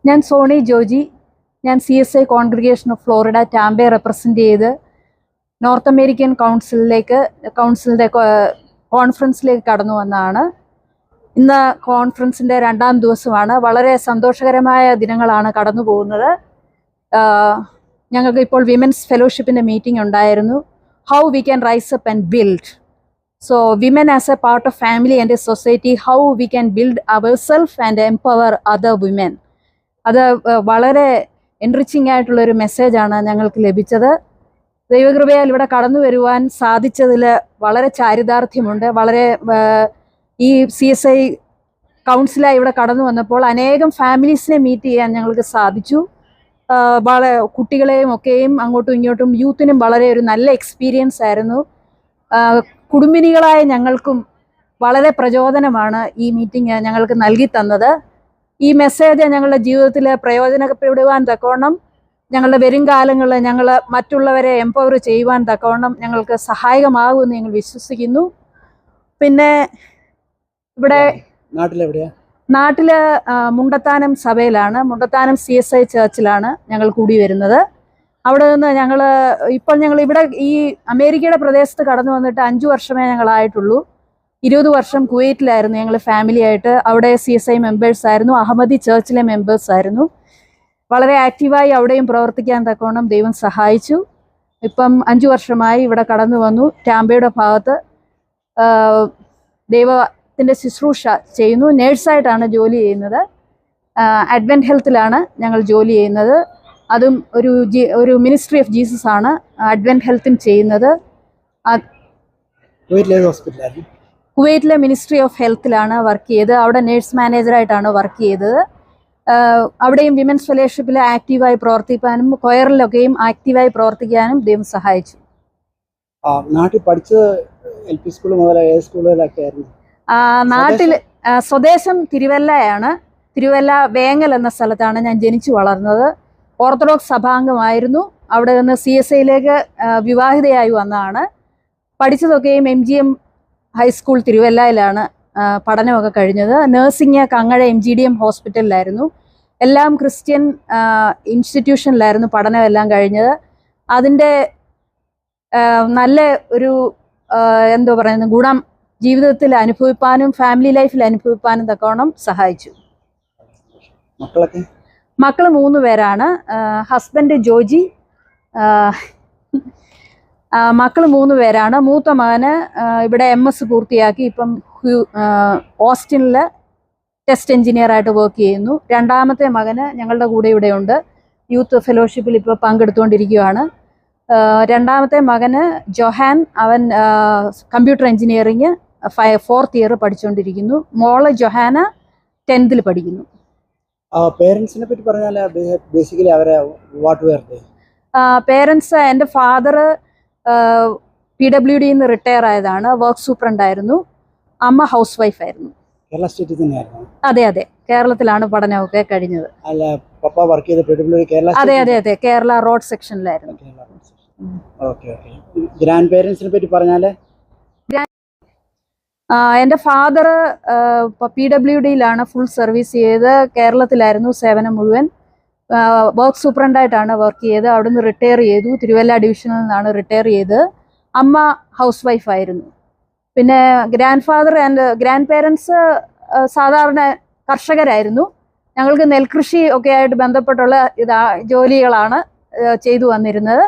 ഞാൻ സോണി ജോജി. ഞാൻ CSI congregation of Florida Tampa represent ചെയ്ത് നോർത്ത് അമേരിക്കൻ കൗൺസിലിൻ്റെ കോൺഫറൻസിലേക്ക് കടന്നു വന്നതാണ്. ഇന്ന് കോൺഫറൻസിൻ്റെ 2ാം ദിവസമാണ്. വളരെ സന്തോഷകരമായ ദിനങ്ങളാണ് കടന്നു പോകുന്നത്. ഞങ്ങൾക്ക് ഇപ്പോൾ വിമൻസ് ഫെലോഷിപ്പിൻ്റെ മീറ്റിംഗ് ഉണ്ടായിരുന്നു. How we can rise up and build. So women as a part of family and a society, how we can build ourselves and empower other women. അത് വളരെ എൻറിച്ചിങ് ആയിട്ടുള്ളൊരു മെസ്സേജാണ് ഞങ്ങൾക്ക് ലഭിച്ചത്. ദൈവകൃപയാൽ ഇവിടെ കടന്നു വരുവാൻ സാധിച്ചതിൽ വളരെ ചാരിതാർത്ഥ്യമുണ്ട്. വളരെ ഈ CSI കൗൺസിലായി ഇവിടെ കടന്നു വന്നപ്പോൾ അനേകം ഫാമിലീസിനെ മീറ്റ് ചെയ്യാൻ ഞങ്ങൾക്ക് സാധിച്ചു. കുട്ടികളെയും ഒക്കെയും അങ്ങോട്ടും ഇങ്ങോട്ടും യൂത്തിനും വളരെ ഒരു നല്ല എക്സ്പീരിയൻസ് ആയിരുന്നു. കുടുംബിനികളായ ഞങ്ങൾക്കും വളരെ പ്രചോദനമാണ് ഈ മീറ്റിംഗ് ഞങ്ങൾക്ക് നൽകി തന്നത്. ഈ മെസ്സേജ് ഞങ്ങളുടെ ജീവിതത്തിൽ പ്രയോജനപ്പെടുവാൻ തക്കവണ്ണം, ഞങ്ങളുടെ വരും കാലങ്ങളിൽ ഞങ്ങൾ മറ്റുള്ളവരെ എംപവർ ചെയ്യുവാൻ തക്കവണ്ണം ഞങ്ങൾക്ക് സഹായകമാകുമെന്ന് ഞങ്ങൾ വിശ്വസിക്കുന്നു. പിന്നെ ഇവിടെ നാട്ടിൽ മുണ്ടത്താനം സഭയിലാണ്, മുണ്ടത്താനം CSI ചർച്ചിലാണ് ഞങ്ങൾ കൂടി വരുന്നത്. അവിടെ നിന്ന് ഞങ്ങൾ ഇവിടെ ഈ അമേരിക്കയുടെ പ്രദേശത്ത് കടന്നു വന്നിട്ട് 5 വർഷമേ ഞങ്ങളായിട്ടുള്ളൂ. 20 വർഷം കുവൈറ്റിലായിരുന്നു ഞങ്ങൾ ഫാമിലി ആയിട്ട്. അവിടെ CSI മെമ്പേഴ്സ് ആയിരുന്നു, അഹമ്മദി ചർച്ചിലെ മെമ്പേഴ്സ് ആയിരുന്നു. വളരെ ആക്റ്റീവായി അവിടെയും പ്രവർത്തിക്കാൻ തക്കവണ്ണം ദൈവം സഹായിച്ചു. ഇപ്പം 5 വർഷമായി ഇവിടെ കടന്നു വന്നു. ടാംബയുടെ ഭാഗത്ത് ദൈവത്തിൻ്റെ ശുശ്രൂഷ ചെയ്യുന്നു. നേഴ്സായിട്ടാണ് ജോലി ചെയ്യുന്നത്. അഡ്വെൻറ്റ് ഹെൽത്തിലാണ് ഞങ്ങൾ ജോലി ചെയ്യുന്നത്. അതും ഒരു മിനിസ്ട്രി ഓഫ് ജീസസ് ആണ് അഡ്വെൻറ്റ് ഹെൽത്തും ചെയ്യുന്നത്. കുവൈറ്റിലെ മിനിസ്ട്രി ഓഫ് ഹെൽത്തിലാണ് വർക്ക് ചെയ്ത്. അവിടെ നേഴ്സ് മാനേജറായിട്ടാണ് വർക്ക് ചെയ്തത്. അവിടെയും വിമൻസ് ഫെലോഷിപ്പിൽ ആക്റ്റീവായി പ്രവർത്തിക്കാനും കൊയറിലൊക്കെയും ആക്റ്റീവായി പ്രവർത്തിക്കാനും ദൈവം സഹായിച്ചു. നാട്ടിൽ പഠിച്ചത് LP സ്കൂൾ മുതൽ ഏത് സ്കൂളുകളൊക്കെ ആയിരുന്നു? നാട്ടിൽ സ്വദേശം തിരുവല്ലയാണ്. തിരുവല്ല വേങ്ങൽ എന്ന സ്ഥലത്താണ് ഞാൻ ജനിച്ചു വളർന്നത്. ഓർത്തഡോക്സ് സഭാംഗമായിരുന്നു. അവിടെ നിന്ന് CSIയിലേക്ക് വിവാഹിതയായി വന്നതാണ്. പഠിച്ചതൊക്കെയും MGM ഹൈസ്കൂൾ തിരുവല്ലയിലാണ് പഠനമൊക്കെ കഴിഞ്ഞത്. Nursing Kangazha MGDM ഹോസ്പിറ്റലിലായിരുന്നു. എല്ലാം ക്രിസ്ത്യൻ ഇൻസ്റ്റിറ്റ്യൂഷനിലായിരുന്നു പഠനമെല്ലാം കഴിഞ്ഞത്. അതിൻ്റെ നല്ല ഒരു ഗുണം ജീവിതത്തിൽ അനുഭവിപ്പാനും ഫാമിലി ലൈഫിൽ അനുഭവിപ്പാനും തക്കവണ്ണം സഹായിച്ചു. മക്കൾ 3 പേരാണ്. ഹസ്ബൻഡ് ജോജി. മക്കൾ 3 പേരാണ്. മൂത്ത മകന് ഇവിടെ MS പൂർത്തിയാക്കി ഇപ്പം ഓസ്റ്റിനിൽ ടെസ്റ്റ് എഞ്ചിനീയറായിട്ട് വർക്ക് ചെയ്യുന്നു. 2ാമത്തെ മകന് ഞങ്ങളുടെ കൂടെ ഇവിടെയുണ്ട്. യൂത്ത് ഫെലോഷിപ്പിൽ ഇപ്പോൾ പങ്കെടുത്തുകൊണ്ടിരിക്കുകയാണ്. 2ാമത്തെ മകന് ജൊഹാൻ. അവൻ കമ്പ്യൂട്ടർ എഞ്ചിനീയറിങ് 4th ഇയർ പഠിച്ചുകൊണ്ടിരിക്കുന്നു. മോള് ജൊഹാന 10th പഠിക്കുന്നു. പേരൻസിനെ പറ്റി പറഞ്ഞാൽ ബേസിക്കലി അവരെ വാട്ട് വെയർ ദേ? പേരൻസ്, എൻ്റെ ഫാദർ PWD നിന്ന് റിട്ടയർ ആയതാണ്. വർക്ക് സൂപ്രണ്ട് ആയിരുന്നു. അമ്മ ഹൗസ് വൈഫ് ആയിരുന്നു. കേരള സ്റ്റേറ്റിൽ തന്നെയായിരുന്നു? അതെ, കേരളത്തിലാണ് പഠനമൊക്കെ കഴിഞ്ഞത്. അല്ല, പപ്പ വർക്ക് ചെയ്ത PWD കേരള? അതെ, കേരള റോഡ് സെക്ഷനിലായിരുന്നു. ഗ്രാൻഡ് പേരൻസിനെ പറ്റി പറഞ്ഞാൽ? എൻ്റെ ഫാദർ PWDയിലാണ് ഫുൾ സർവീസ് ചെയ്ത്. കേരളത്തിലായിരുന്നു സേവനം മുഴുവൻ. വർക്ക് സൂപ്രണ്ടായിട്ടാണ് വർക്ക് ചെയ്ത്. അവിടുന്ന് റിട്ടയർ ചെയ്തു. തിരുവല്ല ഡിവിഷനിൽ നിന്നാണ് റിട്ടയർ ചെയ്ത്. അമ്മ ഹൗസ് വൈഫ് ആയിരുന്നു. പിന്നെ grand father and grand parents സാധാരണ കർഷകരായിരുന്നു. ഞങ്ങൾക്ക് നെൽകൃഷി ഒക്കെ ആയിട്ട് ബന്ധപ്പെട്ടുള്ള ജോലികളാണ് ചെയ്തു വന്നിരുന്നത്.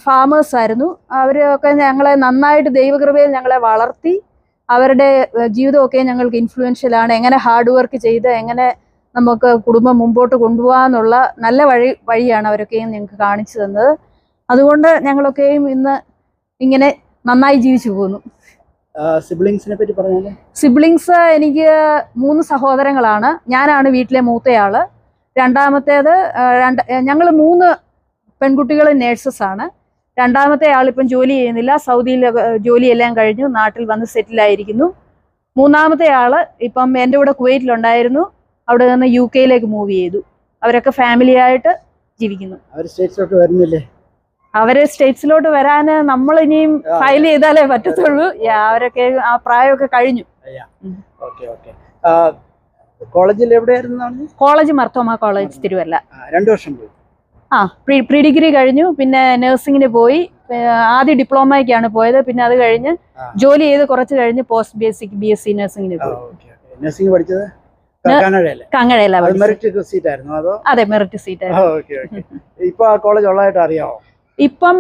ഫാമേഴ്സ് ആയിരുന്നു. അവരൊക്കെ ഞങ്ങളെ നന്നായിട്ട് ദൈവകൃപയിൽ ഞങ്ങളെ വളർത്തി. അവരുടെ ജീവിതമൊക്കെ ഞങ്ങൾക്ക് ഇൻഫ്ലുവൻഷ്യലാണ്. എങ്ങനെ ഹാർഡ് വർക്ക് ചെയ്ത് എങ്ങനെ നമുക്ക് കുടുംബം മുമ്പോട്ട് കൊണ്ടുപോകാമെന്നുള്ള നല്ല വഴിയാണ് അവരൊക്കെയും ഞങ്ങൾക്ക് കാണിച്ചു തന്നത്. അതുകൊണ്ട് ഞങ്ങളൊക്കെയും ഇന്ന് ഇങ്ങനെ നന്നായി ജീവിച്ചു പോകുന്നു. സിബ്ലിങ്സിനെ പറ്റി പറഞ്ഞാൽ? സിബ്ലിങ്സ് എനിക്ക് 3 സഹോദരങ്ങളാണ്. ഞാനാണ് വീട്ടിലെ മൂത്തയാള്. 2ാമത്തേത് ഞങ്ങൾ 3 പെൺകുട്ടികൾ നേഴ്സസ് ആണ്. 2ാമത്തെ ആളിപ്പം ജോലി ചെയ്യുന്നില്ല. സൗദിയിൽ ജോലിയെല്ലാം കഴിഞ്ഞു നാട്ടിൽ വന്ന് സെറ്റിലായിരിക്കുന്നു. 3ാമത്തെ ആള് ഇപ്പം എൻ്റെ കൂടെ കുവൈറ്റിലുണ്ടായിരുന്നു. അവിടെ നിന്ന് UK മൂവ് ചെയ്തു. അവരൊക്കെ ഫാമിലി ആയിട്ട് ജീവിക്കുന്നു. അവര് സ്റ്റേറ്റ്സിലോട്ട് വരാൻ നമ്മൾ ഇനിയും ഫയൽ ചെയ്താലേ പറ്റത്തുള്ളൂ. അവരൊക്കെ ആ പ്രായമൊക്കെ കഴിഞ്ഞു. കോളേജിൽ എവിടെയായിരുന്നു? College Mar Thoma college Thiruvalla. 2 വർഷം പോയി. പ്രീ ഡിഗ്രി കഴിഞ്ഞു, പിന്നെ നഴ്സിംഗിന് പോയി. ആദ്യം ഡിപ്ലോമയ്ക്കാണ് പോയത്, പിന്നെ അത് കഴിഞ്ഞ് ജോലി ചെയ്ത് കുറച്ച് കഴിഞ്ഞ് പോസ്റ്റ് ബേസിക് BSc നഴ്സിംഗിന് പോയി. നഴ്സിംഗ് പഠിച്ചത് കങ്ങഴയില. മെറിറ്റ് സീറ്റ് ആയിരുന്നു അതോ? അതെ, മെറിറ്റ് സീറ്റ് ആയിരുന്നു. ഇപ്പൊ ആ കോളേജ് ഉള്ളതായിട്ട് അറിയാമോ? ഇപ്പം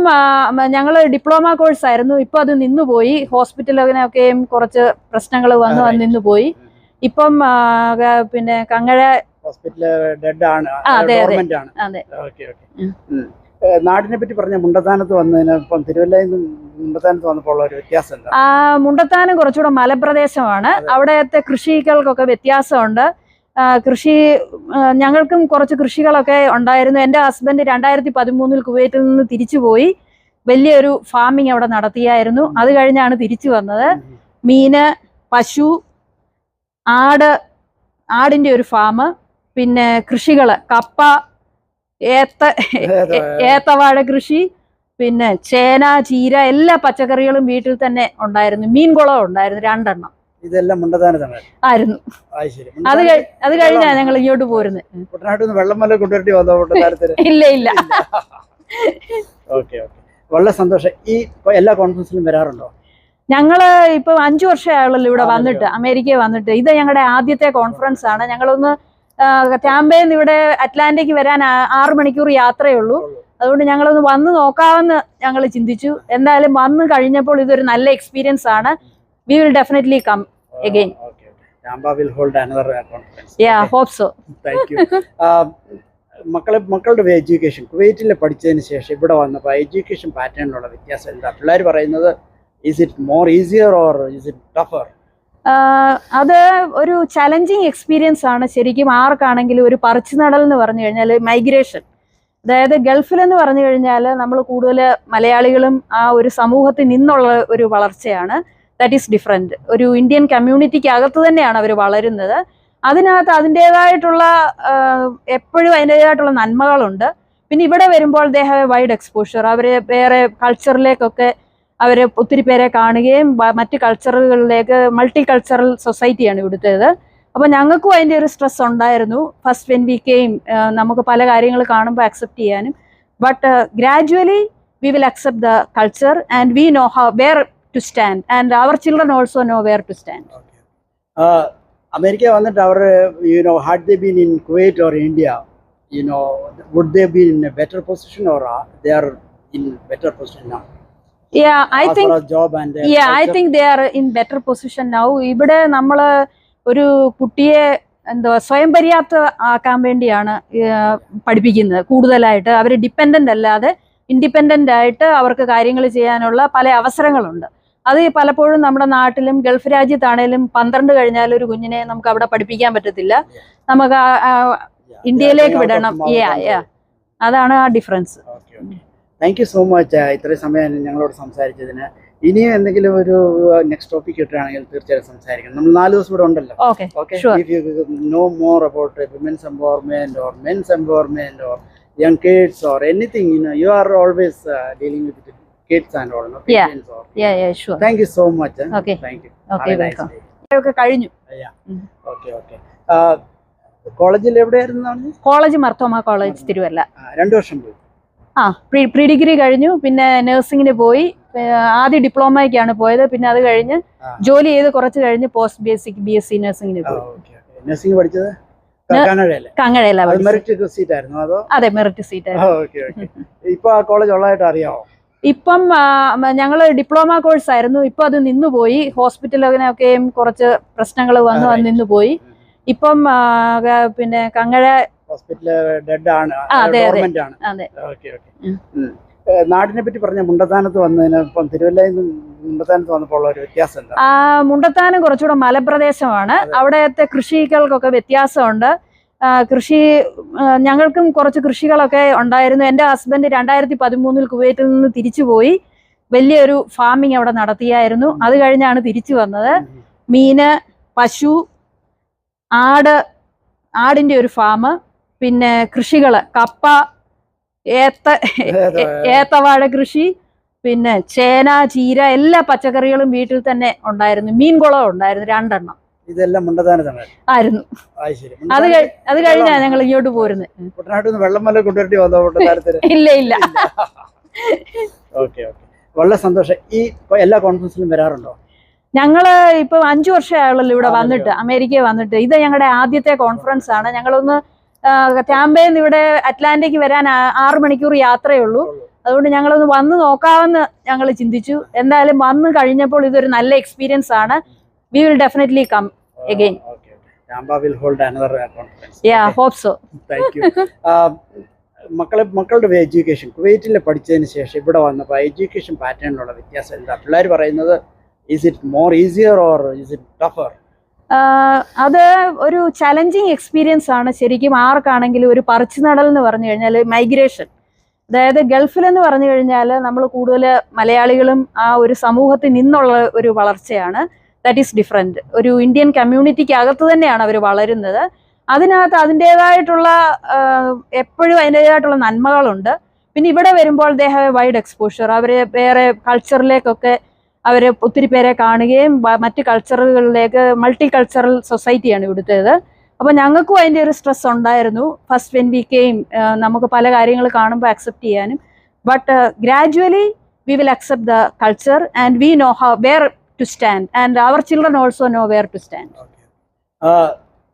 ഞങ്ങള് ഡിപ്ലോമ കോഴ്സ് ആയിരുന്നു, ഇപ്പൊ അത് നിന്നുപോയി. ഹോസ്പിറ്റലിനൊക്കെയും കുറച്ച് പ്രശ്നങ്ങൾ വന്നു, അത് നിന്നുപോയി. ഇപ്പം പിന്നെ കങ്ങഴ ഹോസ്പിറ്റല് ഡെഡ് ആണ്. അതെ ഗവൺമെന്റ് ആണ്. അതെ. നാടിനെ പറ്റി പറഞ്ഞ മുണ്ടത്താനത്ത് വന്നതിന് ഇപ്പം തിരുവല്ലയിൽ നിന്ന് മുണ്ടത്താനത്ത് വന്നപ്പോൾ ഉള്ള ഒരു വ്യത്യാസം എന്താ? മുണ്ടത്താനം കുറച്ചുകൂടെ മലപ്രദേശമാണ്, അവിടത്തെ കൃഷികൾക്കൊക്കെ വ്യത്യാസമുണ്ട്. കൃഷി ഞങ്ങൾക്കും കുറച്ച് കൃഷികളൊക്കെ ഉണ്ടായിരുന്നു. എൻ്റെ ഹസ്ബൻഡ് 2013 കുവൈറ്റിൽ നിന്ന് തിരിച്ചുപോയി വലിയൊരു ഫാമിംഗ് അവിടെ നടത്തിയായിരുന്നു. അത് കഴിഞ്ഞാണ് തിരിച്ചു വന്നത്. മീന്, പശു, ആടിന്റെ ഒരു ഫാം, പിന്നെ കൃഷികള് കപ്പ, ഏത്തവാഴ കൃഷി, പിന്നെ ചേന, ചീര, എല്ലാ പച്ചക്കറികളും വീട്ടിൽ തന്നെ ഉണ്ടായിരുന്നു. മീൻകുളം ഉണ്ടായിരുന്നു 2 എണ്ണം. ഇതെല്ലാം മുണ്ടത്താനത്താണ് ആയിരുന്നു. അത് കഴിഞ്ഞാ ഞങ്ങൾ ഇങ്ങോട്ട് പോരുന്നത്. കുട്ടനാട്ടിൽ വെള്ളം വല്ല കൊണ്ടുവരേണ്ടി വന്നോ മുണ്ടത്താനത്തിന്? ഇല്ല. വളരെ സന്തോഷം. ഈ എല്ലാ കോൺഫറൻസിലും വരാറുണ്ടോ? ഞങ്ങള് ഇപ്പൊ 5 വർഷമായുള്ളൂ ഇവിടെ വന്നിട്ട്, അമേരിക്കയിൽ വന്നിട്ട്. ഇത് ഞങ്ങളുടെ ആദ്യത്തെ കോൺഫറൻസ് ആണ്. ഞങ്ങളൊന്ന് ടാമ്പയിൽ ഇവിടെ അറ്റ്ലാന്റയ്ക്ക് വരാൻ 6 മണിക്കൂർ യാത്രയുള്ളൂ. അതുകൊണ്ട് ഞങ്ങളൊന്ന് വന്ന് നോക്കാമെന്ന് ഞങ്ങൾ ചിന്തിച്ചു. എന്തായാലും വന്ന് കഴിഞ്ഞപ്പോൾ ഇതൊരു നല്ല എക്സ്പീരിയൻസ് ആണ്. We will definitely come again. Tampa will hold another conference. Yeah, hope so. Thank you. മക്കളുടെ എഡ്യൂക്കേഷൻ കുവൈറ്റിൽ പഠിച്ചതിന് ശേഷം ഇവിടെ വന്നപ്പോൾ എഡ്യൂക്കേഷൻ പാറ്റേണിലുള്ള വ്യത്യാസം എന്താ? പിള്ളേർ പറയുന്നത് is it more easier or is it tougher? അത് ഒരു ചലഞ്ചിങ് എക്സ്പീരിയൻസ് ആണ് ശരിക്കും. ആർക്കാണെങ്കിലും ഒരു പറിച്ചു നടൽ എന്ന് പറഞ്ഞു കഴിഞ്ഞാൽ മൈഗ്രേഷൻ, അതായത് ഗൾഫിലെന്ന് പറഞ്ഞു കഴിഞ്ഞാൽ നമ്മൾ കൂടുതൽ മലയാളികളും ആ ഒരു സമൂഹത്തിൽ നിന്നുള്ള ഒരു വളർച്ചയാണ്. That is different. ഒരു ഇന്ത്യൻ കമ്മ്യൂണിറ്റിക്ക് അകത്ത് തന്നെയാണ് അവർ വളരുന്നത്. അതിനകത്ത് അതിൻ്റേതായിട്ടുള്ള എപ്പോഴും അതിൻ്റേതായിട്ടുള്ള നന്മകളുണ്ട്. പിന്നെ ഇവിടെ വരുമ്പോൾ they have a wide exposure. അവർ വേറെ കൾച്ചറിലേക്കൊക്കെ അവർ ഒത്തിരി പേരെ കാണുകയും മറ്റ് കൾച്ചറുകളിലേക്ക്, മൾട്ടി കൾച്ചറൽ സൊസൈറ്റിയാണ് ഇവിടുത്തേത്. അപ്പോൾ ഞങ്ങൾക്കും അതിൻ്റെ ഒരു സ്ട്രെസ് ഉണ്ടായിരുന്നു ഫസ്റ്റ് വെൻ വി കെയിം. നമുക്ക് പല കാര്യങ്ങൾ കാണുമ്പോൾ അക്സെപ്റ്റ് ചെയ്യാനും. But gradually we will accept the culture and we know how where to stand, and our children also know where to stand. America വന്നിട്ട് അവർ had they been in Kuwait or India, would they be in a better position or they are in better position now? Yeah, I think job and I think they are in better position now. ഇവിടെ നമ്മൾ ഒരു കുട്ടിയെ സ്വയം പര്യാപ്ത ആക്കാൻ വേണ്ടിയാണ് പഠിപ്പിക്കുന്നത് കൂടുതലായിട്ട്. അവർ dependent അല്ലാതെ ഇൻഡിപെൻഡന്റ് ആയിട്ട് അവർക്ക് കാര്യങ്ങൾ ചെയ്യാനുള്ള പല അവസരങ്ങളുണ്ട്. അത് പലപ്പോഴും നമ്മുടെ നാട്ടിലും ഗൾഫ് രാജ്യത്താണേലും 12 കഴിഞ്ഞാൽ ഒരു കുഞ്ഞിനെ നമുക്ക് അവിടെ പഠിപ്പിക്കാൻ പറ്റത്തില്ല. നമുക്ക് ഇന്ത്യയിലേക്ക് വിടണം. അതാണ് ആ difference. Thank you so much ഇത്രയും സമയം ഞങ്ങളോട് സംസാരിച്ചതിന്. ഇനിയും എന്തെങ്കിലും ഒരു നെക്സ്റ്റ് ടോപ്പിക് കിട്ടുകയാണെങ്കിൽ തീർച്ചയായും സംസാരിക്കണം. നമ്മൾ 4 ദിവസം ഇവിടെ ഉണ്ടല്ലോ. If you know more about women's empowerment or men's empowerment or young kids or anything, you are always dealing with kids and all, no? Sure. Thank you so much. Okay. Thank you. Okay, welcome. ഒക്കെ കഴിഞ്ഞു. Okay. കോളേജിൽ എവിടെയായിരുന്നു? College Mar Thoma college Thiruvalla. 2 വർഷം പോയി. Pre degree കഴിഞ്ഞു, പിന്നെ നഴ്സിംഗിന് പോയി. ആദ്യം ഡിപ്ലോമയ്ക്കാണ് പോയത്, പിന്നെ അത് കഴിഞ്ഞ് ജോലി ചെയ്ത് കുറച്ച് കഴിഞ്ഞ് പോസ്റ്റ് ബേസിക് BSc നഴ്സിംഗിന് പോയി. നഴ്സിംഗ് പഠിച്ചത് കങ്ങഴയില. മെറിറ്റ് സീറ്റ് ആയിരുന്നു അതോ? അതെ, മെറിറ്റ് സീറ്റ് ആയിരുന്നു. ഇപ്പൊ ആ കോളേജ് ഉള്ളതായിട്ട് അറിയാമോ? ഇപ്പം ഞങ്ങള് ഡിപ്ലോമ കോഴ്സ് ആയിരുന്നു, ഇപ്പൊ അത് നിന്നുപോയി. ഹോസ്പിറ്റലിനൊക്കെയും കുറച്ച് പ്രശ്നങ്ങൾ വന്നു, അത് നിന്നുപോയി. ഇപ്പം പിന്നെ കങ്ങഴ ഹോസ്പിറ്റല് ഡെഡ് ആണ്. ഗവൺമെന്റ് ആണ്. അതെ. നാടിനെ പറ്റി പറഞ്ഞ മുണ്ടത്താനത്ത് വന്നതിന് ഇപ്പം തിരുവല്ലയിൽ നിന്ന് മുണ്ടത്താനത്ത് വന്നപ്പോൾ ഉള്ള ഒരു വ്യത്യാസം എന്താ? മുണ്ടത്താനം കുറച്ചുകൂടെ മലപ്രദേശമാണ്, അവിടത്തെ കൃഷികൾക്കൊക്കെ വ്യത്യാസമുണ്ട്. ഞങ്ങൾക്കും കുറച്ച് കൃഷികളൊക്കെ ഉണ്ടായിരുന്നു. എൻ്റെ ഹസ്ബൻഡ് 2013 കുവൈറ്റിൽ നിന്ന് തിരിച്ചുപോയി വലിയൊരു ഫാമിംഗ് അവിടെ നടത്തിയായിരുന്നു. അത് കഴിഞ്ഞാണ് തിരിച്ചു വന്നത്. മീന്, പശു, ആടിന്റെ ഒരു ഫാം, പിന്നെ കൃഷികള് കപ്പ, ഏത്തവാഴ കൃഷി, പിന്നെ ചേന, ചീര, എല്ലാ പച്ചക്കറികളും വീട്ടിൽ തന്നെ ഉണ്ടായിരുന്നു. മീൻകുളം ഉണ്ടായിരുന്നു 2 എണ്ണം. ഇതെല്ലാം മുണ്ടത്താന തന്നെ ആയിരുന്നു. ശരി. അത് കഴിഞ്ഞാ ഞങ്ങൾ ഇങ്ങോട്ട് പോരുന്നത്. കുട്ടനാട്ടിൽ നിന്ന് വെള്ളം വല്ല കൊണ്ടുവരേണ്ടി വന്നോ മുണ്ടത്താനത്തിന്? ഇല്ല. ഓക്കെ. വളരെ സന്തോഷം. ഈ എല്ലാ കോൺഫറൻസിലും വരാറുണ്ടോ? ഞങ്ങള് ഇപ്പൊ 5 വർഷമായുള്ളൂ ഇവിടെ വന്നിട്ട്, അമേരിക്കയിൽ വന്നിട്ട്. ഇത് ഞങ്ങളുടെ ആദ്യത്തെ കോൺഫറൻസ് ആണ്. ഞങ്ങളൊന്ന് ടാമ്പയിൽ ഇവിടെ അറ്റ്ലാന്റയ്ക്ക് വരാൻ 6 മണിക്കൂർ യാത്രയുള്ളൂ. അതുകൊണ്ട് ഞങ്ങളൊന്ന് വന്ന് നോക്കാമെന്ന് ഞങ്ങൾ ചിന്തിച്ചു. എന്തായാലും വന്ന് കഴിഞ്ഞപ്പോൾ ഇതൊരു നല്ല എക്സ്പീരിയൻസ് ആണ്. We will definitely come again. Okay. Tampa will hold another conference. Yeah, okay. Hope so. Thank you. മക്കളുടെ എഡ്യൂക്കേഷൻ കുവൈറ്റിൽ പഠിച്ചതിന് ശേഷം ഇവിടെ വന്നപ്പോൾ എഡ്യൂക്കേഷൻ പാറ്റേണിലുള്ള വ്യത്യാസം എന്താ? പിള്ളേർ പറയുന്നത് is it more easier or is it tougher? അത് ഒരു ചലഞ്ചിങ് എക്സ്പീരിയൻസ് ആണ് ശരിക്കും. ആർക്കാണെങ്കിലും ഒരു പറിച്ചു നടൽ എന്ന് പറഞ്ഞു കഴിഞ്ഞാൽ മൈഗ്രേഷൻ, അതായത് ഗൾഫിൽ എന്ന് പറഞ്ഞു കഴിഞ്ഞാൽ നമ്മൾ കൂടുതൽ മലയാളികളും ആ ഒരു സമൂഹത്തിൽ നിന്നുള്ള ഒരു വളർച്ചയാണ്. That is different. ഒരു ഇന്ത്യൻ കമ്മ്യൂണിറ്റിക്ക് അകത്ത് തന്നെയാണ് അവർ വളരുന്നത്. അതിനകത്ത് അതിൻ്റേതായിട്ടുള്ള എപ്പോഴും അതിൻ്റേതായിട്ടുള്ള നന്മകളുണ്ട്. പിന്നെ ഇവിടെ വരുമ്പോൾ they have a wide exposure. അവർ വേറെ കൾച്ചറിലേക്കൊക്കെ അവർ ഒത്തിരി പേരെ കാണുകയും മറ്റ് കൾച്ചറുകളിലേക്ക്, മൾട്ടി കൾച്ചറൽ സൊസൈറ്റിയാണ് ഇവിടുത്തേത്. അപ്പോൾ ഞങ്ങൾക്കും അതിൻ്റെ ഒരു സ്ട്രെസ് ഉണ്ടായിരുന്നു ഫസ്റ്റ് വെൻ വി കെയിം. നമുക്ക് പല കാര്യങ്ങൾ കാണുമ്പോൾ അക്സെപ്റ്റ് ചെയ്യാനും. But gradually we will accept the culture and we know how where to stand, and our children also know where to stand.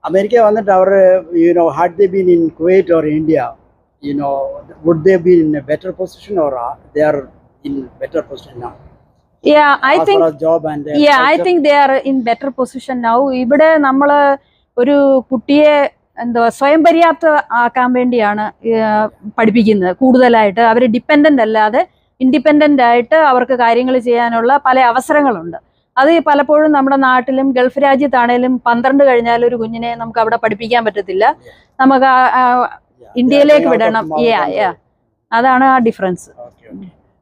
America വന്നിട്ട് അവർ had they been in Kuwait or India, would they be in a better position or they are in better position now? Yeah, I think job and I think they are in better position now. ഇവിടെ നമ്മൾ ഒരു കുട്ടിയെ സ്വയം പര്യാപ്ത ആക്കാൻ വേണ്ടിയാണ് പഠിപ്പിക്കുന്നത് കൂടുതലായിട്ട്. അവർ dependent അല്ലാതെ ഇൻഡിപെൻഡന്റ് ആയിട്ട് അവർക്ക് കാര്യങ്ങൾ ചെയ്യാനുള്ള പല അവസരങ്ങളുണ്ട്. അത് പലപ്പോഴും നമ്മുടെ നാട്ടിലും ഗൾഫ് രാജ്യത്താണേലും 12 കഴിഞ്ഞാൽ ഒരു കുഞ്ഞിനെ നമുക്ക് അവിടെ പഠിപ്പിക്കാൻ പറ്റത്തില്ല. നമുക്ക് ഇന്ത്യയിലേക്ക് വിടണം. അതാണ് ആ difference.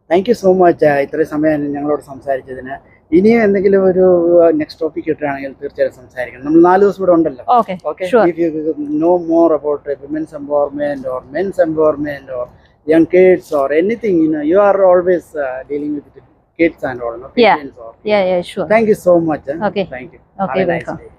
Thank you so much ഇത്രയും സമയം ഞങ്ങളോട് സംസാരിച്ചതിന്. ഇനിയും എന്തെങ്കിലും ഒരു നെക്സ്റ്റ് ടോപ്പിക് കിട്ടുകയാണെങ്കിൽ തീർച്ചയായും സംസാരിക്കണം. നമ്മൾ 4 ദിവസം ഇവിടെ ഉണ്ടല്ലോ. If you know more about women's empowerment or men's empowerment or young kids or anything, you are always dealing with kids and all, no? Yeah, sure. Thank you so much. Okay. Thank you. Okay, Have a nice welcome. day.